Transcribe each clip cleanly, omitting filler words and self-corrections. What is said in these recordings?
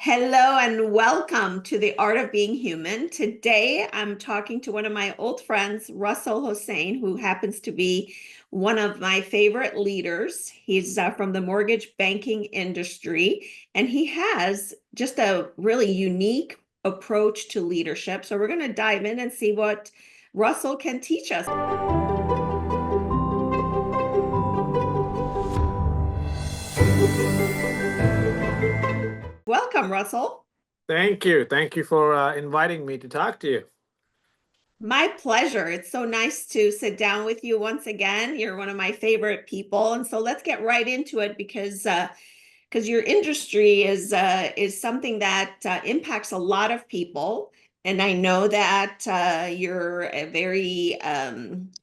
Hello and welcome to the Art of Being Human. Today I'm talking to one of my old friends, Russell Hossain, who happens to be one of my favorite leaders. He's from the mortgage banking industry, and he has just a really unique approach to leadership. So we're going to dive in and see what Russell can teach us. Welcome, Russell. Thank you. Thank you for inviting me to talk to you. My pleasure. It's so nice to sit down with you once again. You're one of my favorite people, and so let's get right into it because your industry is something that impacts a lot of people, and I know that you're a very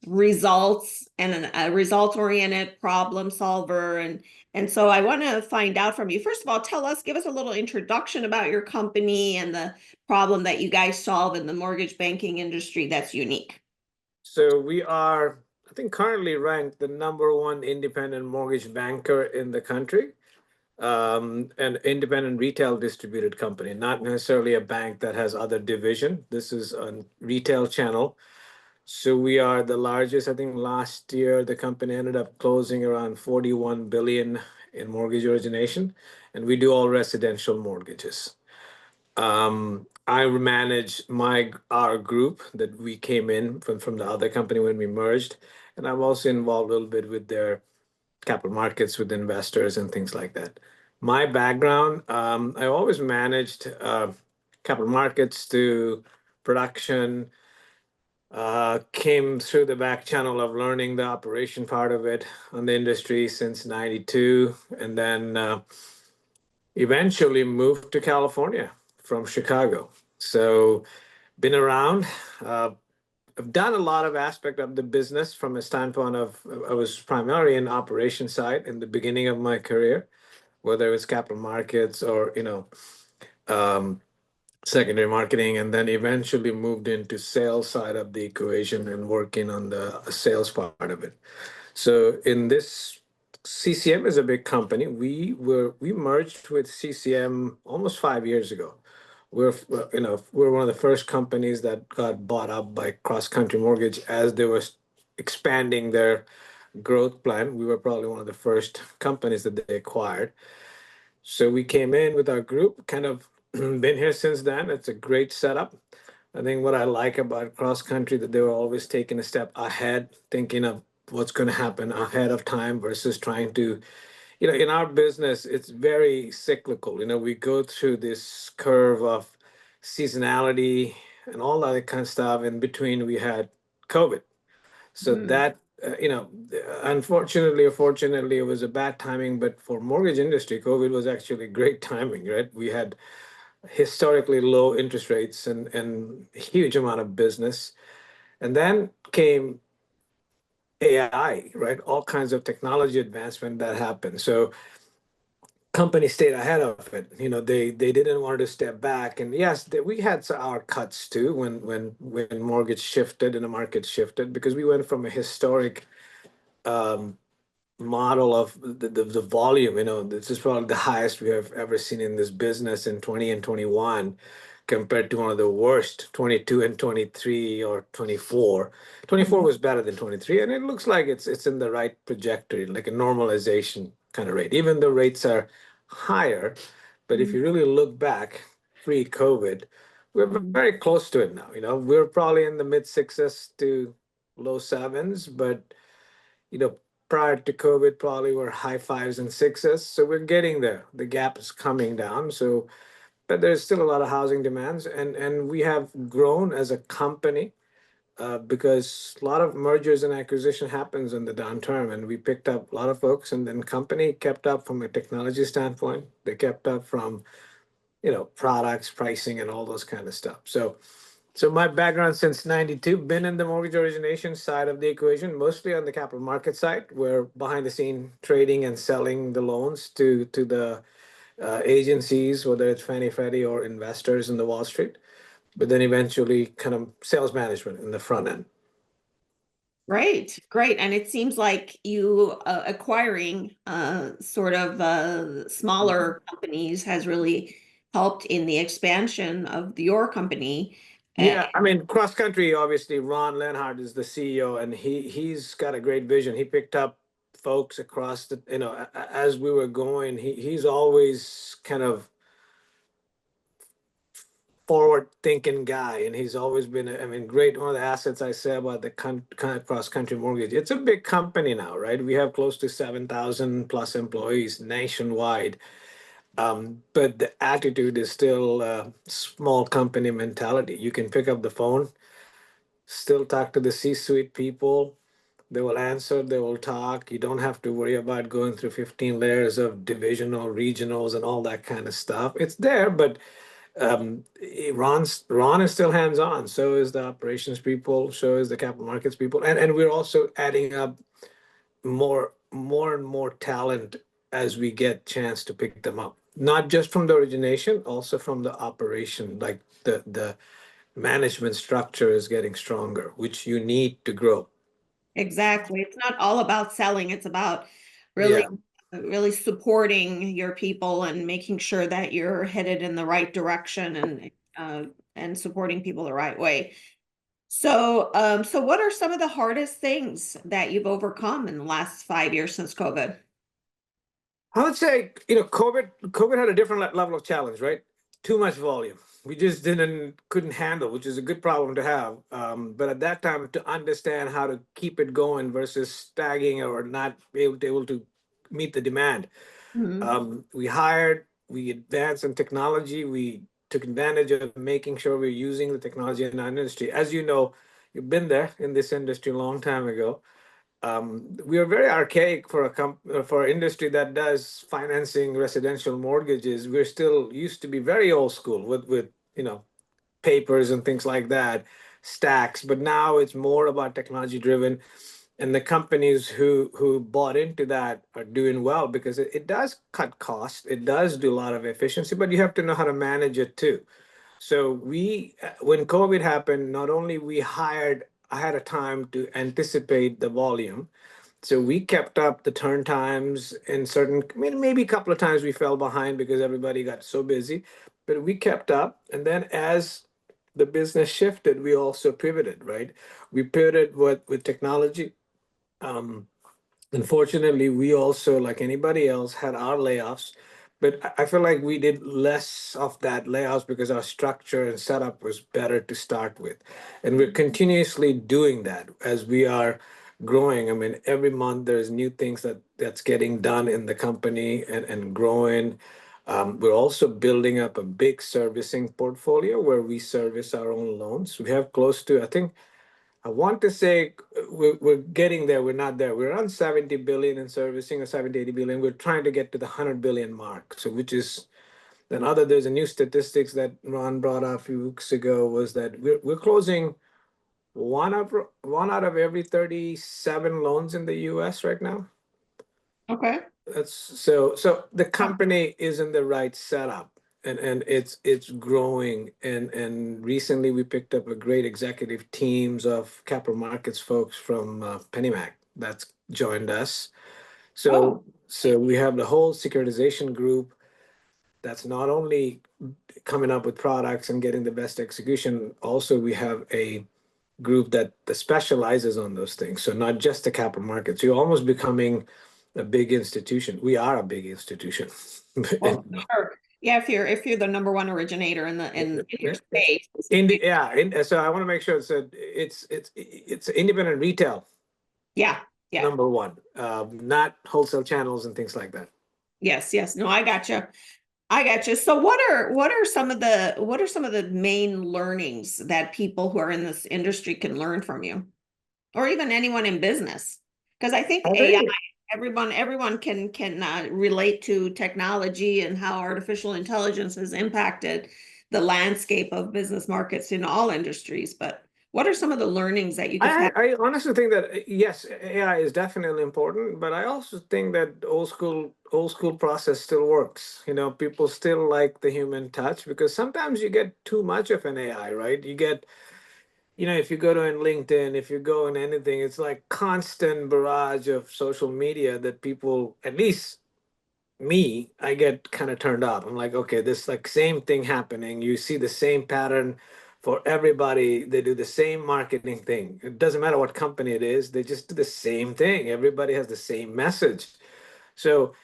results and a results-oriented problem solver, and so I want to find out from you. First of all, give us a little introduction about your company and the problem that you guys solve in the mortgage banking industry that's unique. So we are, I think, currently ranked the #1 independent mortgage banker in the country, an independent retail distributed company, not necessarily a bank that has other division. This is a retail channel. So we are the largest. I think last year the company ended up closing around 41 billion in mortgage origination, and we do all residential mortgages. I manage our group that we came in from the other company when we merged, and I'm also involved a little bit with their capital markets with investors and things like that. My background, I always managed capital markets to production. Came through the back channel of learning the operation part of it on the industry since '92, and then eventually moved to California from Chicago. So been around. Uh, I've done a lot of aspect of the business from a standpoint of I was primarily in operation side in the beginning of my career, whether it's capital markets or um, secondary marketing, and then eventually moved into sales side of the equation and working on the sales part of it. So in this, CCM is a big company. We merged with CCM almost 5 years ago. We're one of the first companies that got bought up by Cross Country Mortgage as they were expanding their growth plan. We were probably one of the first companies that they acquired. So we came in with our group, kind of been here since then. It's a great setup. I think what I like about Cross Country that they were always taking a step ahead, thinking of what's going to happen ahead of time versus trying to, in our business, it's very cyclical. We go through this curve of seasonality and all that kind of stuff. In between, we had COVID. So Mm. that, unfortunately or fortunately, it was a bad timing. But for mortgage industry, COVID was actually great timing, right? We had historically low interest rates and huge amount of business. And then came AI, right? All kinds of technology advancement that happened. So companies stayed ahead of it. They didn't want to step back. And yes, we had our cuts too when mortgage shifted and the market shifted because we went from a historic um, model of the volume. This is probably the highest we have ever seen in this business in 20 and 21 compared to one of the worst 22 and 23 or 24. 24 was better than 23, and it looks like it's in the right trajectory, like a normalization kind of rate. Even the rates are higher, but if you really look back pre-COVID, we're very close to it now. We're probably in the mid sixes to low sevens, but you know, prior to COVID, probably were high fives and sixes. So we're getting there. The gap is coming down. So, but there's still a lot of housing demands, and we have grown as a company because a lot of mergers and acquisition happens in the downturn, and we picked up a lot of folks, and then company kept up from a technology standpoint. They kept up from products, pricing, and all those kind of stuff. So my background since '92, been in the mortgage origination side of the equation, mostly on the capital market side, where behind the scene trading and selling the loans to the agencies, whether it's Fannie Freddie or investors in the Wall Street, but then eventually kind of sales management in the front end. Great, great. And it seems like you acquiring sort of Mhm. smaller companies has really helped in the expansion of your company. Uh, Yeah, I mean, cross country, obviously, Ron Lenhart is the CEO, and he's got a great vision. He picked up folks across the, as we were going, he's always kind of forward thinking guy, and he's always been, I mean, great. One of the assets I say about the kind of cross country mortgage, it's a big company now, right? We have close to 7,000 plus employees nationwide. But the attitude is still small company mentality. You can pick up the phone, still talk to the C-suite people. They will answer, they will talk. You don't have to worry about going through 15 layers of divisional, regionals, and all that kind of stuff. It's there, but Ron is still hands-on. So is the operations people, so is the capital markets people. And we're also adding up more and more talent as we get chance to pick them up. Not just from the origination, also from the operation, like the management structure is getting stronger, which you need to grow. exactly. It's not all about selling. It's about really, Yeah. really supporting your people and making sure that you're headed in the right direction and supporting people the right way. So what are some of the hardest things that you've overcome in the last 5 years since COVID? I would say, COVID had a different level of challenge, right? Too much volume. We just couldn't handle, which is a good problem to have. But at that time, to understand how to keep it going versus stagging or not able to meet the demand, Mhm. we hired, we advanced in technology, we took advantage of making sure we're using the technology in our industry. As you know, you've been there in this industry a long time ago. We are very archaic for for an industry that does financing residential mortgages. We're still used to be very old school with papers and things like that, stacks. But now it's more about technology driven, and the companies who bought into that are doing well because it does cut costs. It does do a lot of efficiency, but you have to know how to manage it too. So when COVID happened, not only we hired ahead of time to anticipate the volume, so we kept up the turn times in certain, I mean, maybe a couple of times we fell behind because everybody got so busy, but we kept up. And then as the business shifted, we also pivoted, right? We pivoted with technology. Um, Unfortunately, we also, like anybody else, had our layoffs, but I feel like we did less of that layoffs because our structure and setup was better to start with. And we're continuously doing that as we are growing. I mean, every month there's new things that's getting done in the company and growing. We're also building up a big servicing portfolio where we service our own loans. We have close to, I want to say we're getting there. We're not there. We're around 70 billion in servicing or 70, 80 billion. We're trying to get to the 100 billion mark. So which is there's a new statistics that Ron brought up a few weeks ago was that we're closing one out of every 37 loans in the US right now. Okay. That's so the company is in the right setup and it's growing and recently we picked up a great executive teams of capital markets folks from PennyMac that's joined us. Oh, So we have the whole securitization group that's not only coming up with products and getting the best execution, also we have a group that specializes on those things. So not just the capital markets. You're almost becoming a big institution. We are a big institution. well, sure. Yeah, if you're the number one originator in your space. So I want to make sure it's independent retail Yeah, yeah. number one, not wholesale channels and things like that. Yes, yes. No, I gotcha. I gotcha. So what are some of the main learnings that people who are in this industry can learn from you? Or even anyone in business? Because I think I AI, think everyone can relate to technology and how artificial intelligence has impacted the landscape of business markets in all industries. But what are some of the learnings that you have had? I honestly think that yes, AI is definitely important, but I also think that old school process still works. People still like the human touch because sometimes you get too much of an AI, right? If you go to in LinkedIn, if you go in anything, it's like constant barrage of social media that people, at least me, I get kind of turned off. I'm like, okay, this like same thing happening. You see the same pattern for everybody. They do the same marketing thing. It doesn't matter what company it is, they just do the same thing. Everybody has the same message. So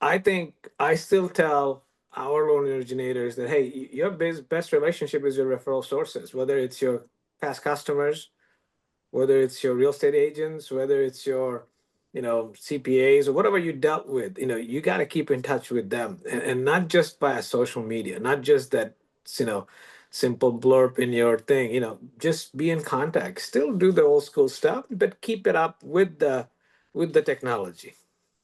I think I still tell our loan originators that, hey, your best relationship is your referral sources, whether it's your past customers, whether it's your real estate agents, whether it's your, CPAs or whatever you dealt with, you got to keep in touch with them, and not just via social media, not just that, you know, simple blurb in your thing, just be in contact, still do the old school stuff, but keep it up with the technology,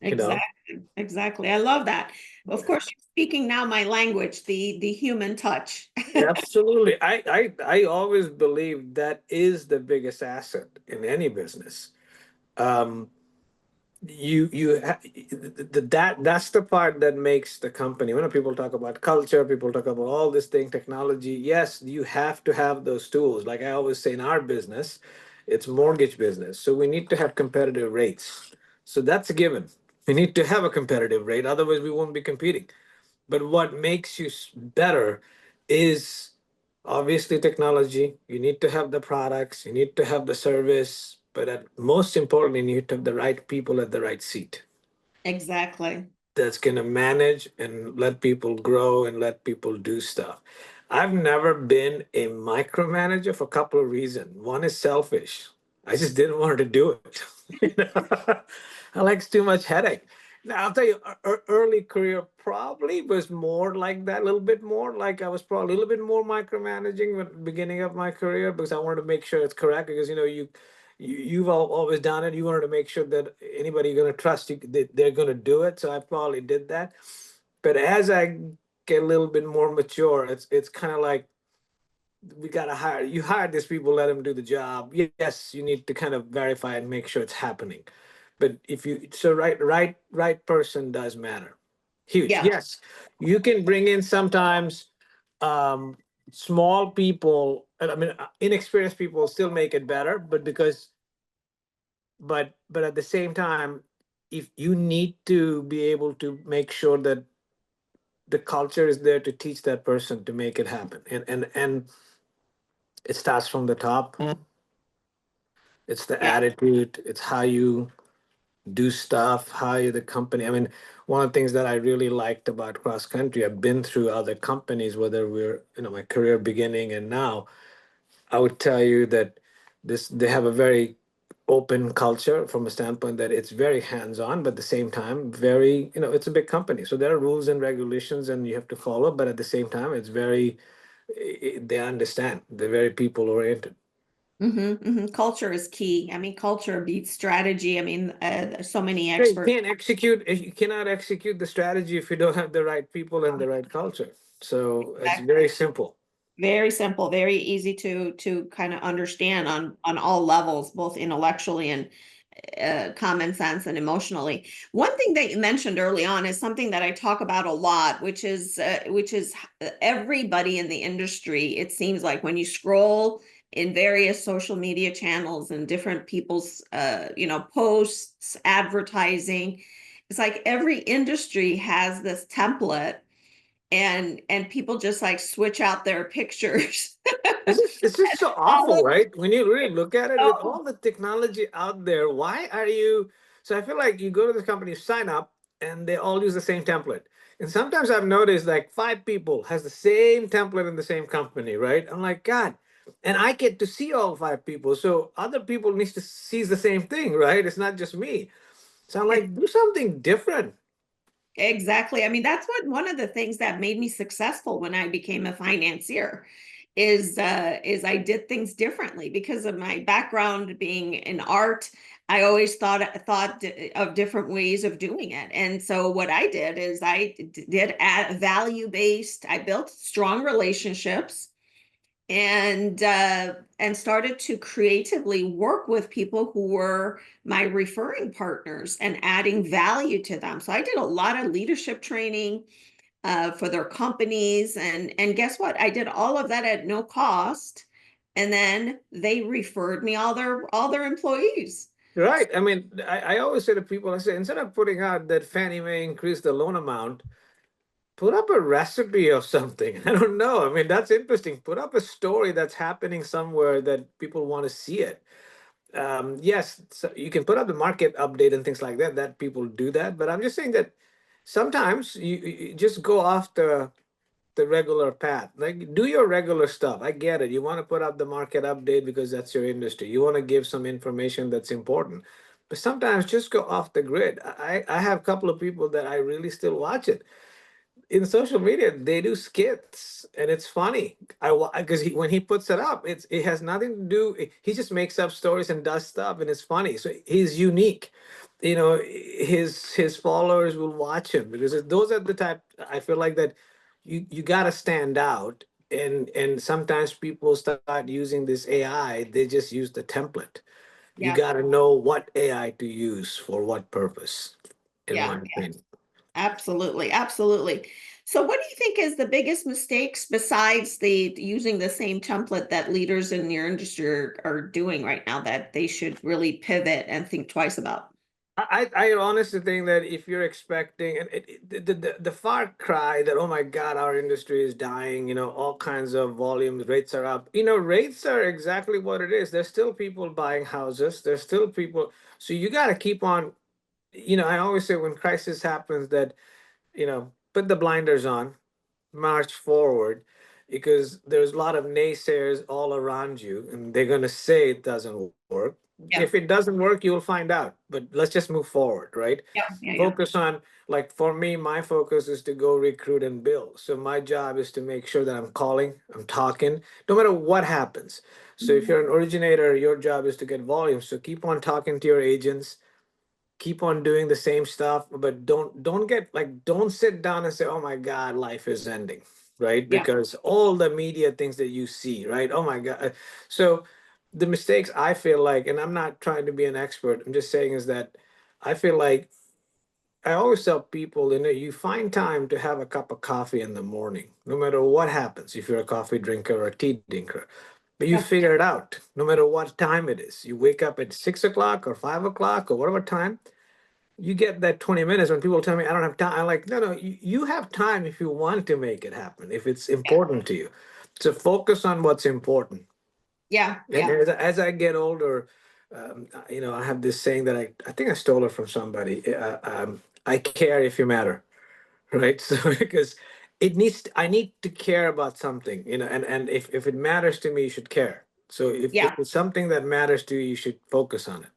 you know. Exactly, exactly. I love that. Of course, you're speaking now my language, the human touch. Absolutely. I always believe that is the biggest asset in any business. Um, that's the part that makes the company. When people talk about culture, people talk about all this thing, technology, yes, you have to have those tools. Like I always say, in our business, it's mortgage business, so we need to have competitive rates. So that's a given. We need to have a competitive rate, otherwise we won't be competing. But what makes you better is obviously technology. You need to have the products, you need to have the service, but most importantly, you need to have the right people at the right seat Exactly. that's going to manage and let people grow and let people do stuff. I've never been a micromanager for a couple of reasons. One is selfish. I just didn't want to do it. You know? I like too much headache. Now, I'll tell you, early career probably was more like that, a little bit more. Like I was probably a little bit more micromanaging at the beginning of my career because I wanted to make sure it's correct. Because you've always done it. You wanted to make sure that anybody you're going to trust you, they're going to do it. So I probably did that. But as I get a little bit more mature, it's kind of like we got to hire these people, let them do the job. Yes, you need to kind of verify and make sure it's happening. But if you so right person does matter. Huge. Yeah, Yes, you can bring in sometimes um small people. I mean, inexperienced people still make it better, but but at the same time, if you need to be able to make sure that the culture is there to teach that person to make it happen, and it starts from the top. It's the yeah. attitude, it's how you do stuff, how you the company. I mean, one of the things that I really liked about cross country, I've been through other companies, whether we're, my career beginning and now, I would tell you that they have a very open culture from a standpoint that it's very hands-on, but at the same time, very, it's a big company. So there are rules and regulations and you have to follow, but at the same time, it's very, they understand. They're very people oriented. Culture is key. I mean, culture beats strategy. I mean, there's so many Yeah, you experts. can't execute, if you cannot execute the strategy if you don't have the right people and the right culture. So it's Exactly. very simple. Very simple, very easy to kind of understand on all levels, both intellectually and common sense and emotionally. One thing that you mentioned early on is something that I talk about a lot, which is everybody in the industry. It seems like when you scroll in various social media channels and different people's posts, advertising, it's like every industry has this template and people just like switch out their pictures. It's just so All awful, of right? When you really look at it, with so all the technology out there, why are you? So I feel like you go to the company, sign up, and they all use the same template. And sometimes I've noticed like five people has the same template in the same company, right? I'm like, God, and I get to see all five people, so other people needs to see the same thing, right? It's not just me. So I'm like, do something different. exactly. I mean, that's what one of the things that made me successful when I became a financier is I did things differently because of my background being in art. I always thought of different ways of doing it. And so what I did is I did add value based. I built strong relationships and started to creatively work with people who were my referring partners and adding value to them. So I did a lot of leadership training for their companies, and guess what? I did all of that at no cost, and then they referred me all their employees. Right. I mean, I always say to people, I say, instead of putting out that Fannie Mae increased the loan amount, put up a recipe of something. I don't know. I mean, that's interesting. Put up a story that's happening somewhere that people want to see it. Yes, so you can put up the market update and things like that, that people do that. But I'm just saying that sometimes you just go off the regular path. Like do your regular stuff. I get it. You want to put up the market update because that's your industry. You want to give some information that's important. But sometimes just go off the grid. I have a couple of people that I really still watch it in social media. They do skits and it's funny. Because when he puts it up, it has nothing to do. He just makes up stories and does stuff, and it's funny. So he's unique. You know, his followers will watch him because those are the type. I feel like that you got to stand out. And sometimes people start using this AI. They just use the template. You Yeah, got to know what AI to use for what purpose, in yeah, my opinion. absolutely, absolutely. So what do you think is the biggest mistakes besides the using the same template that leaders in your industry are doing right now that they should really pivot and think twice about? I honestly think that if you're expecting and the far cry that, oh my God, our industry is dying, all kinds of volumes, rates are up. Rates are exactly what it is. There's still people buying houses. There's still people. So you got to keep on. I always say when crisis happens that, put the blinders on, march forward, because there's a lot of naysayers all around you and they're going to say it doesn't work. Yeah, If it doesn't work, you'll find out, but let's just move forward, right? yeah, yeah, yeah. Focus on, like for me, my focus is to go recruit and build. So my job is to make sure that I'm calling, I'm talking, no matter what happens. So if Mhm. you're an originator, your job is to get volume. So keep on talking to your agents, keep on doing the same stuff, but don't sit down and say, oh my God, life is ending, right? Yeah, Because all the media things that you see, right? Oh my God. So the mistakes I feel like, and I'm not trying to be an expert, I'm just saying is that I feel like I always tell people, you find time to have a cup of coffee in the morning, no matter what happens, if you're a coffee drinker or a tea drinker. But you yeah, figure it out, no matter what time it is. You wake up at 6 o'clock or 5 o'clock or whatever time, you get that 20 minutes when people tell me I don't have time. I'm like, no, no, you have time if you want to make it happen, if it's important to you. So focus on what's important. yeah, And yeah, as I get older, I have this saying that I think I stole it from somebody. I care if you matter, right? So because I need to care about something, and if it matters to me, you should care. So if yeah. it's something that matters to you, you should focus on it.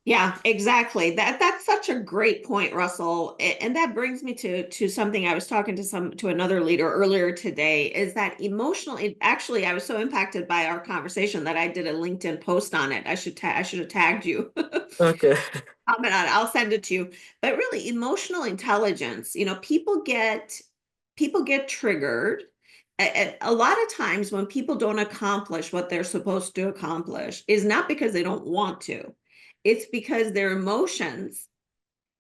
Yeah, exactly. That's such a great point, Russell. And that brings me to something I was talking to another leader earlier today is that actually I was so impacted by our conversation that I did a LinkedIn post on it. I should have tagged you. Okay. Comment on it. I'll send it to you. But really emotional intelligence, people get triggered. A lot of times when people don't accomplish what they're supposed to accomplish is not because they don't want to. It's because their emotions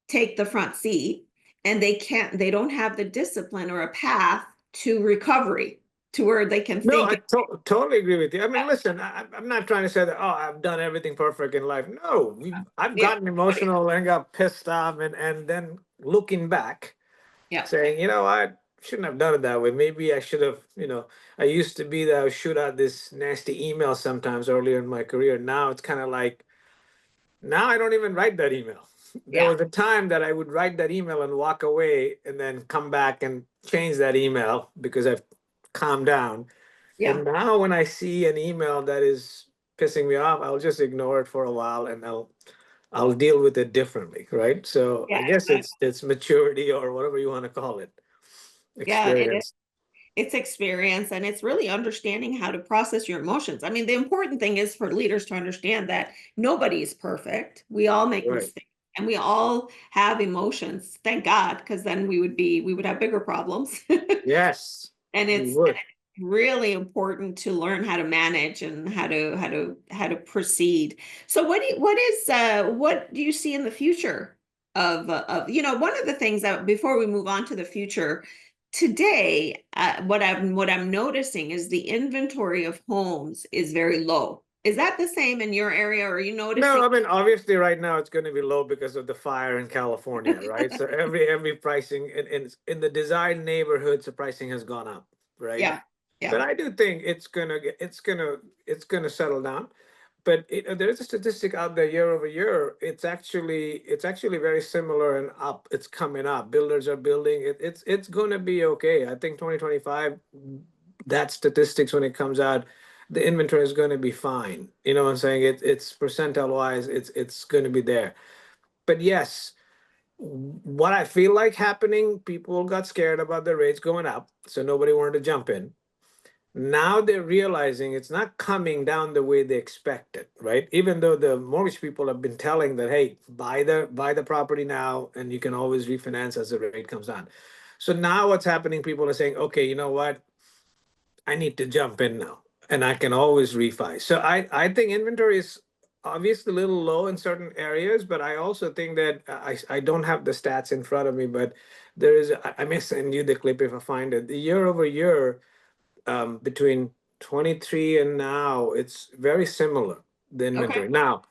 take the front seat and they don't have the discipline or a path to recovery to where they can No, think. totally agree with you. I mean, listen, I'm not trying to say that, oh, I've done everything perfect in life. No, I've Yeah, gotten emotional and got pissed off, and then looking back, yeah, saying, I shouldn't have done it that way. Maybe I should have, I used to be that I would shoot out this nasty email sometimes earlier in my career. Now it's kind of like, now I don't even write that email. There yeah, was a time that I would write that email and walk away and then come back and change that email because I've calmed down. yeah, And now when I see an email that is pissing me off, I'll just ignore it for a while and I'll deal with it differently, right? So yeah, I guess exactly. it's maturity or whatever you want to call it, Yeah, it is. experience. It's experience and it's really understanding how to process your emotions. I mean, the important thing is for leaders to understand that nobody is perfect. We all make Right. mistakes and we all have emotions. Thank God, because then we would have bigger problems. Yes, And we it's would. really important to learn how to manage and how to proceed. So what do you see in the future of one of the things that before we move on to the future today what I'm noticing is the inventory of homes is very low. Is that the same in your area? Or are you noticing? No, I mean obviously right now it's going to be low because of the fire in California, right? So every pricing in the desired neighborhoods, the pricing has gone up, right? Yeah, But yeah. I do think it's gonna settle down. But there is a statistic out there year over year. It's actually very similar and up. It's coming up. Builders are building. It's going to be okay. I think 2025, that statistics when it comes out, the inventory is going to be fine. You know what I'm saying? It's percentile wise, it's going to be there. But yes, what I feel like happening, people got scared about the rates going up, so nobody wanted to jump in. Now they're realizing it's not coming down the way they expected, right? Even though the mortgage people have been telling that, hey, buy the property now, and you can always refinance as the rate comes down. So now what's happening? People are saying, okay, you know what? I need to jump in now, and I can always refi. So I think inventory is obviously a little low in certain areas, but I also think that I don't have the stats in front of me, but there is I may send you the clip if I find it. The year over year, between 23 and now, it's very similar, the Okay. inventory. Now,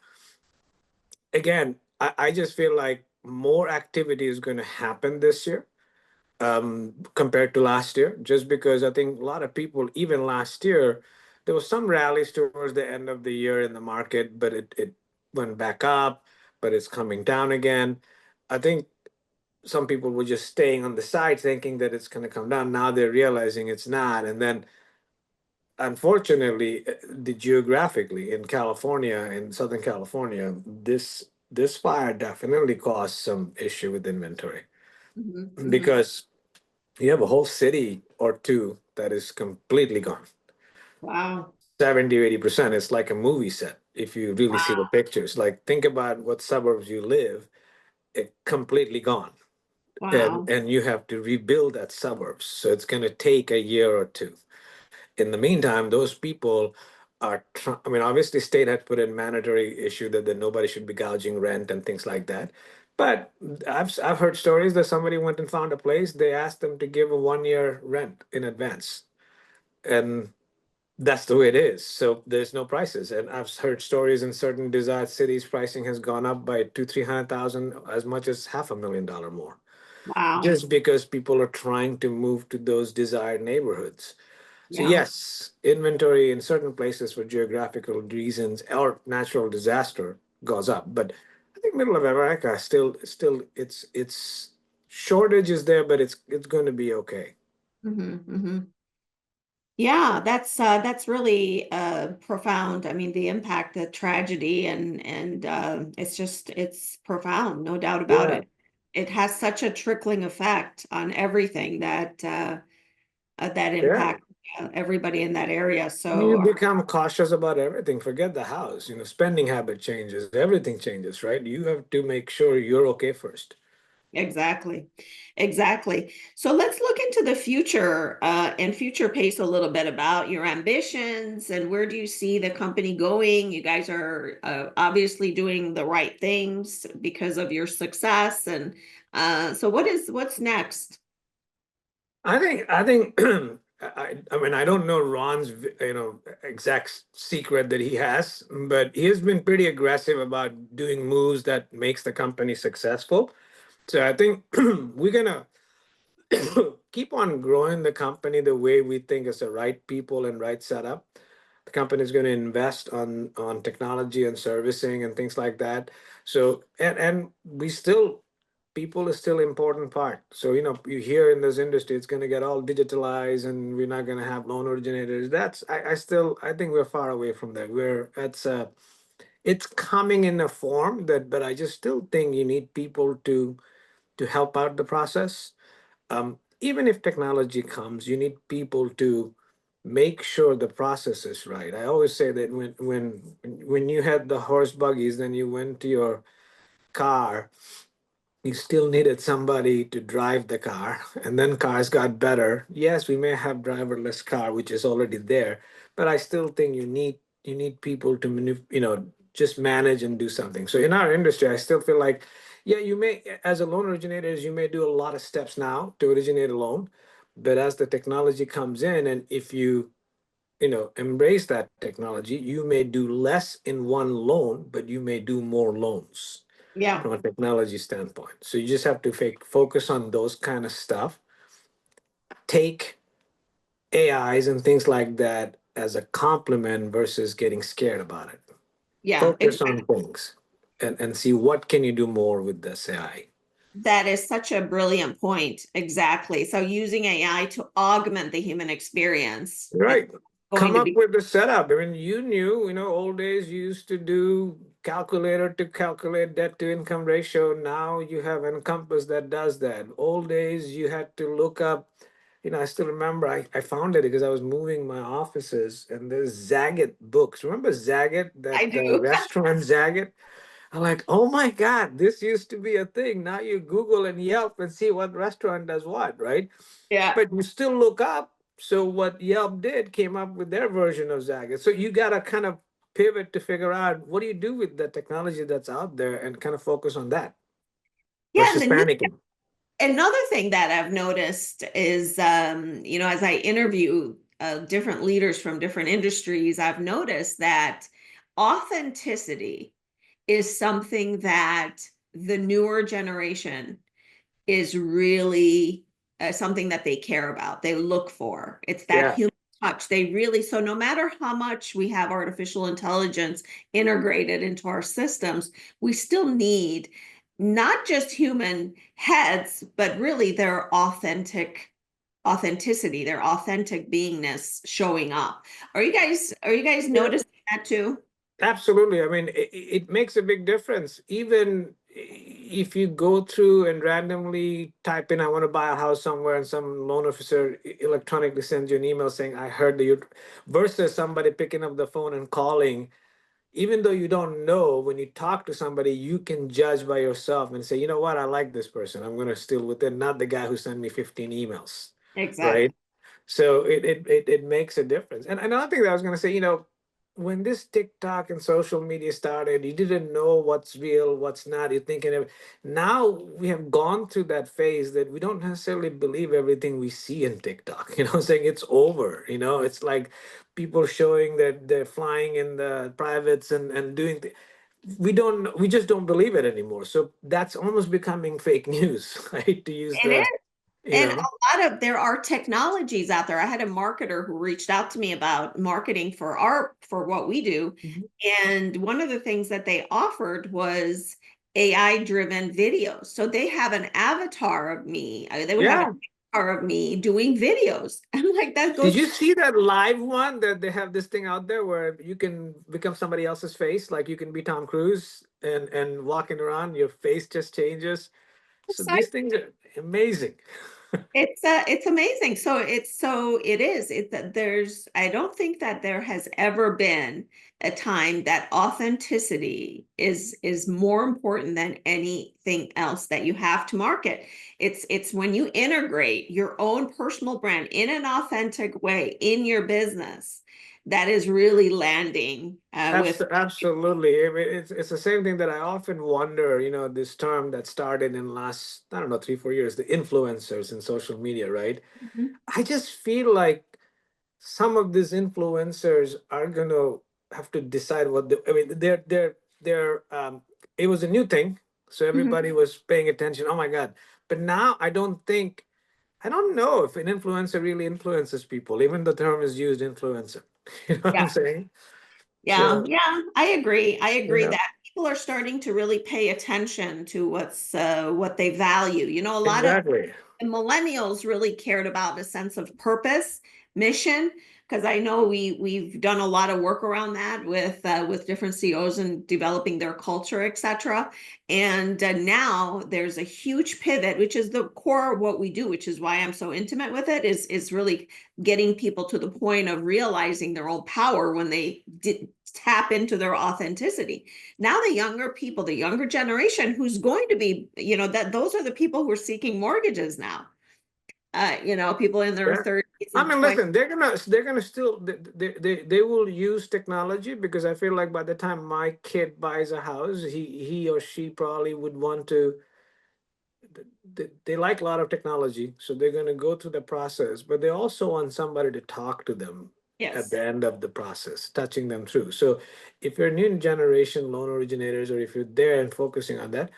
again, I just feel like more activity is going to happen this year compared to last year, just because I think a lot of people, even last year, there was some rallies towards the end of the year in the market, but it went back up, but it's coming down again. I think some people were just staying on the side thinking that it's going to come down. Now they're realizing it's not. And then unfortunately, the geographically in California, in Southern California, this fire definitely caused some issue with inventory Hmm. Hmm. because you have a whole city or two that is completely gone. Wow. 70 or 80%. It's like a movie set if you really see the Wow. pictures. Like think about what suburbs you live, it completely gone. And Wow. and you have to rebuild that suburbs. So it's gonna take a year or two. In the meantime, those people I mean, obviously, state had put in mandatory issue that nobody should be gouging rent and things like that. But I've heard stories that somebody went and found a place. They asked them to give a 1 year rent in advance, and that's the way it is. So there's no prices. And I've heard stories in certain desired cities, pricing has gone up by 200,000, 300,000, as much as $500,000 more, Wow. just because people are trying to move to those desired neighborhoods. So Yeah. yes, inventory in certain places for geographical reasons or natural disaster goes up. But I think middle of America still it's shortage is there, but it's going to be okay. Hmm. Hmm. Yeah, that's really profound. I mean, the impact, the tragedy, and it's profound, no doubt about Yeah. it. It has such a trickling effect on everything that Yeah. impact everybody in that area. You So become cautious about everything. Forget the house. Spending habit changes. Everything changes, right? You have to make sure you're okay first. exactly. Exactly. So let's look into the future and future pace a little bit about your ambitions and where do you see the company going? You guys are obviously doing the right things because of your success. And so what's next? I think I mean I don't know Ron's exact secret that he has, but he has been pretty aggressive about doing moves that makes the company successful. So I think we're gonna keep on growing the company the way we think is the right people and right setup. The company is going to invest on technology and servicing and things like that. So and we still people is still important part. So you hear in this industry it's going to get all digitalized and we're not going to have loan originators. I think we're far away from that. It's coming in a form that, but I just still think you need people to help out the process. Even if technology comes, you need people to make sure the process is right. I always say that when you had the horse buggies, then you went to your car, you still needed somebody to drive the car, and then cars got better. Yes, we may have driverless car, which is already there, but I still think you need people to just manage and do something. So in our industry, I still feel like, yeah, you may, as a loan originators, you may do a lot of steps now to originate a loan, but as the technology comes in, and embrace that technology, you may do less in one loan, but you may do more loans Yeah. from a technology standpoint. So you just have to focus on those kind of stuff. Take AIs and things like that as a compliment versus getting scared about it. Yeah. Focus on things and see what can you do more with this AI. That is such a brilliant point. Exactly. So using AI to augment the human experience, it's Right. going Come to up be, with the setup. I mean, you knew, old days you used to do calculator to calculate debt to income ratio. Now you have Encompass that does that. Old days you had to look up, I still remember I found it because I was moving my offices and there's Zagat books. Remember Zagat, that I do. restaurant Zagat? I'm like, oh my God, this used to be a thing. Now you Google and Yelp and see what restaurant does what, right? Yeah. But you still look up. So what Yelp did came up with their version of Zagat. So you got to kind of pivot to figure out what do you do with the technology that's out there and kind of focus on that Yeah. And versus the new panicking. Another thing that I've noticed is, as I interview different leaders from different industries, I've noticed that authenticity is something that the newer generation is really something that they care about. They look for. It's that Yeah. human touch. They really, so no matter how much we have artificial intelligence integrated into our systems, we still need not just human heads, but really their authenticity, their authentic beingness showing up. Are you guys Yeah. noticing that too? Absolutely. I mean, it makes a big difference. Even if you go through and randomly type in, I want to buy a house somewhere, and some loan officer electronically sends you an email saying, I heard that you, versus somebody picking up the phone and calling, even though you don't know, when you talk to somebody, you can judge by yourself and say, you know what, I like this person. I'm going to still with it, not the guy who sent me 15 emails, Exactly. right? So it makes a difference. And another thing that I was going to say, when this TikTok and social media started, you didn't know what's real, what's not. You're thinking of now we have gone through that phase that we don't necessarily believe everything we see in TikTok. Saying it's over. It's like people showing that they're flying in the privates and doing. We just don't believe it anymore. So that's almost becoming fake news, right? To use It is. you And know. there are technologies out there. I had a marketer who reached out to me about marketing for what we do. Mhm. And one of the things that they offered was AI driven videos. So they have an avatar of me. They would have an Yeah. avatar of me doing videos. I'm like, that Did goes, you see that live one that they have this thing out there where you can become somebody else's face? Like you can be Tom Cruise and walking around, your face just changes. So these things are amazing. it's amazing. It is. I don't think that there has ever been a time that authenticity is more important than anything else that you have to market. It's when you integrate your own personal brand in an authentic way in your business that is really landing with. Absolutely. I mean, it's the same thing that I often wonder, this term that started in last, I don't know, 3, 4 years, the influencers in social media, right? Mhm, I just feel like some of these influencers are going to have to decide I mean, it was a new thing. So mhm. everybody was paying attention. Oh my God. But now I don't know if an influencer really influences people, even the term is used influencer. You know what Yeah. I'm saying? Yeah, So, yeah, I agree. I you agree know, that people are starting to really pay attention to what they value. A lot of exactly. and millennials really cared about a sense of purpose, mission, because I know we've done a lot of work around that with different CEOs and developing their culture, etc. And now there's a huge pivot, which is the core of what we do, which is why I'm so intimate with it, is really getting people to the point of realizing their own power when they tap into their authenticity. Now the younger people, the younger generation who's going to be, that those are the people who are seeking mortgages now. People in their Yeah. 30s I and mean, 20s. listen, they're gonna still they will use technology because I feel like by the time my kid buys a house, he or she probably would want to they like a lot of technology, so they're gonna go through the process, but they also want somebody to talk to them at Yes, the end of the process, touching them through. So if you're new generation loan originators, or if you're there and focusing on that,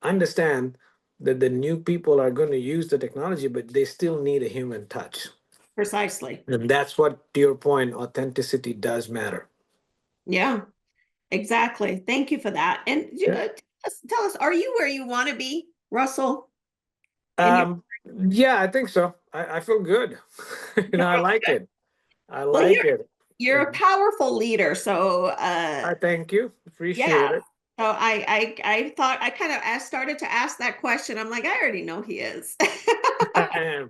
understand that the new people are going to use the technology, but they still need a human touch. precisely. And that's what, to your point, authenticity does matter. Yeah, exactly. Thank you for that. And Yeah. tell us, are you where you want to be, Russell? In your Um, yeah, I think so. I feel good. I like it. I well, like it. you're a powerful leader, so I thank you. Appreciate yeah. it. So I thought I kind of started to ask that question. I'm like, I already know he is. I am.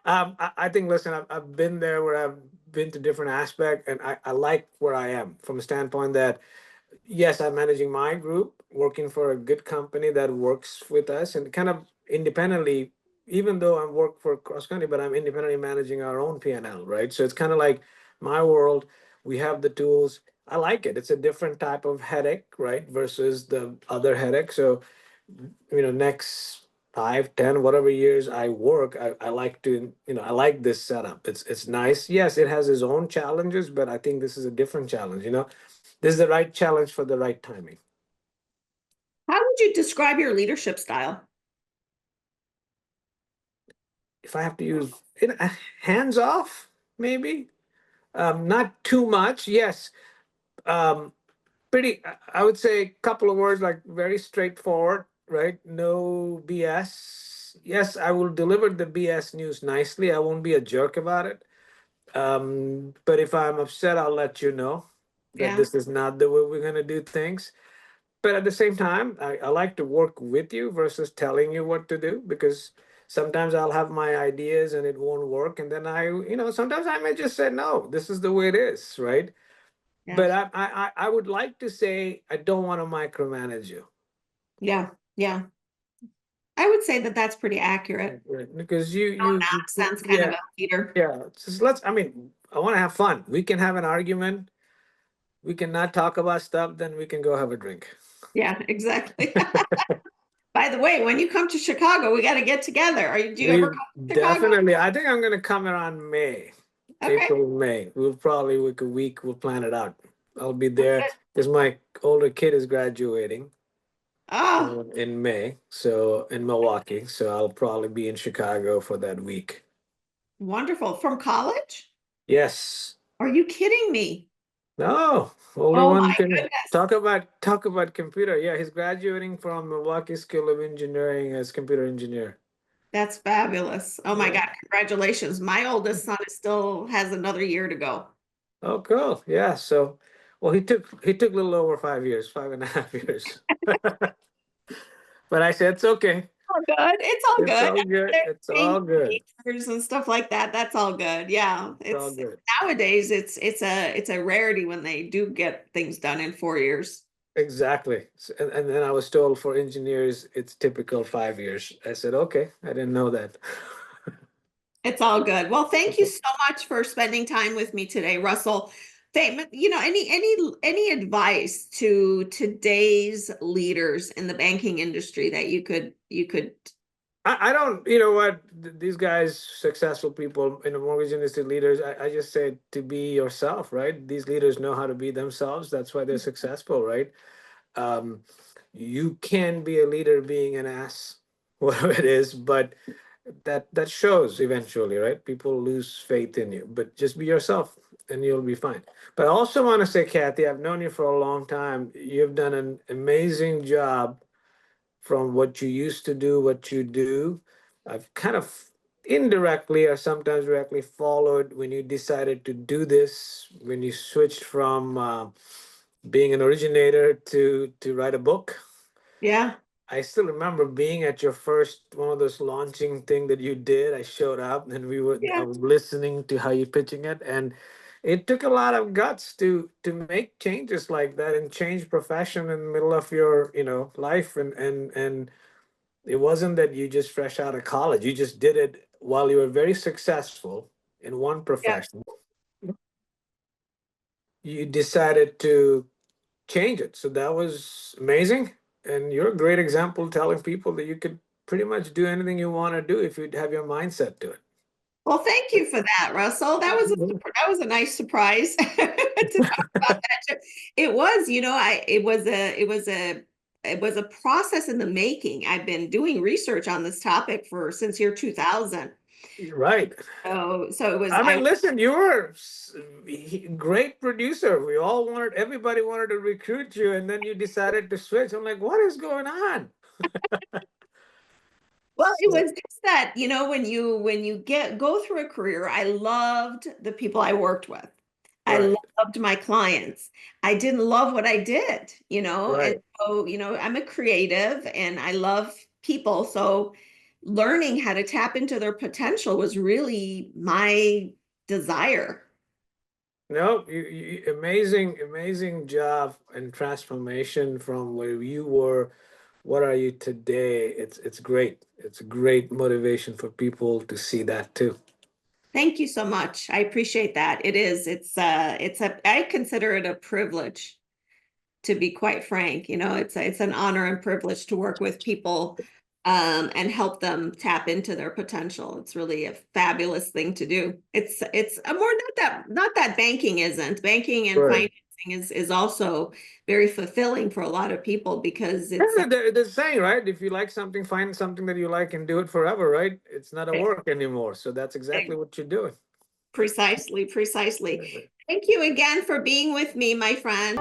I think, listen, I've been there where I've been to different aspects, and I like where I am from a standpoint that, yes, I'm managing my group, working for a good company that works with us and kind of independently, even though I work for cross country, but I'm independently managing our own P&L, right? So it's kind of like my world. We have the tools. I like it. It's a different type of headache, right? Versus the other headache. So, next 5, 10, whatever years I work, I like to, I like this setup. It's nice. Yes, it has its own challenges, but I think this is a different challenge. This is the right challenge for the right timing. How would you describe your leadership style? If I have to use it, hands off, maybe. Not too much. Yes. Um, pretty. I would say a couple of words, like very straightforward, right? No BS. Yes, I will deliver the BS news nicely. I won't be a jerk about it. But if I'm upset, I'll let you know that Yeah. this is not the way we're gonna do things. But at the same time, I like to work with you versus telling you what to do, because sometimes I'll have my ideas and it won't work. And then sometimes I may just say, no, this is the way it is, right? But Yes. I would like to say I don't want to micromanage you. Yeah. Yeah. I would say that that's pretty accurate. Right, because No nonsense kind of yeah, a leader. yeah. Just I mean, I want to have fun. We can have an argument. We can not talk about stuff, then we can go have a drink. Yeah, exactly. By the way, when you come to Chicago, we got to get together. Do you ever We come to Chicago? definitely, I think I'm gonna come around May, Okay. April, May. We'll probably week a week, we'll plan it out. I'll be That's there good. because my older kid is graduating Oh, in May, so in Milwaukee. So I'll probably be in Chicago for that week. wonderful. From college? Yes. Are you kidding me? No, older Oh one my can goodness. talk about computer. Yeah, he's graduating from Milwaukee School of Engineering as computer engineer. That's fabulous. Oh my Yeah. God, congratulations. My oldest son is still has another year to go. Oh, cool. Yeah. So, well, he took a little over 5 years, 5.5 years. But I said it's okay. All good. It's all It's good. all good. They're It's being all good. teenagers and stuff like that. That's all good. Yeah. It's all It's good. nowadays it's a rarity when they do get things done in 4 years. Exactly. And then I was told for engineers it's typical 5 years. I said okay. I didn't know that. It's all good. Well, thank you so much for spending time with me today, Russell. Any advice to today's leaders in the banking industry that you could I don't, you know what, these guys, successful people in the mortgage industry, leaders, I just say to be yourself, right? These leaders know how to be themselves. That's why they're successful, right? Um, you can be a leader being an ass, whatever it is, but that shows eventually, right? People lose faith in you, but just be yourself and you'll be fine. But I also want to say, Kathy, I've known you for a long time. You've done an amazing job from what you used to do, what you do. I've kind of indirectly or sometimes directly followed when you decided to do this, when you switched from being an originator to write a book. yeah, I still remember being at your first one of those launching thing that you did. I showed up and I yeah, was listening to how you're pitching it, and it took a lot of guts to make changes like that and change profession in the middle of your life, and it wasn't that you just fresh out of college. You just did it while you were very successful in one yeah. profession. You decided to change it. So that was amazing. And you're a great example telling people that you could pretty much do anything you want to do if you have your mindset to it. Well, thank you for that, Russell. That was a nice surprise to talk about that too. It was, it was a process in the making. I've been doing research on this topic for since year 2000. Right. So it was I mean, listen, you were great producer. Everybody wanted to recruit you, and then you decided to switch. I'm like, what is going on? well, it So, was just that, when you go through a career, I loved the people I worked with. I right, loved my clients. I didn't love what I did, and right. so, I'm a creative and I love people. So learning how to tap into their potential was really my desire. No, amazing, amazing job and transformation from where you were. What are you today? It's great. It's a great motivation for people to see that too. Thank you so much. I appreciate that. It is. I consider it a privilege, to be quite frank. It's an honor and privilege to work with people and help them tap into their potential. It's really a fabulous thing to do. It's a more not that banking isn't. Banking and Right. financing is also very fulfilling for a lot of people because it's Yeah, the saying, right? If you like something, find something that you like and do it forever, right? It's not a work anymore. So that's exactly what you're doing. precisely. Thank you again for being with me, my friend.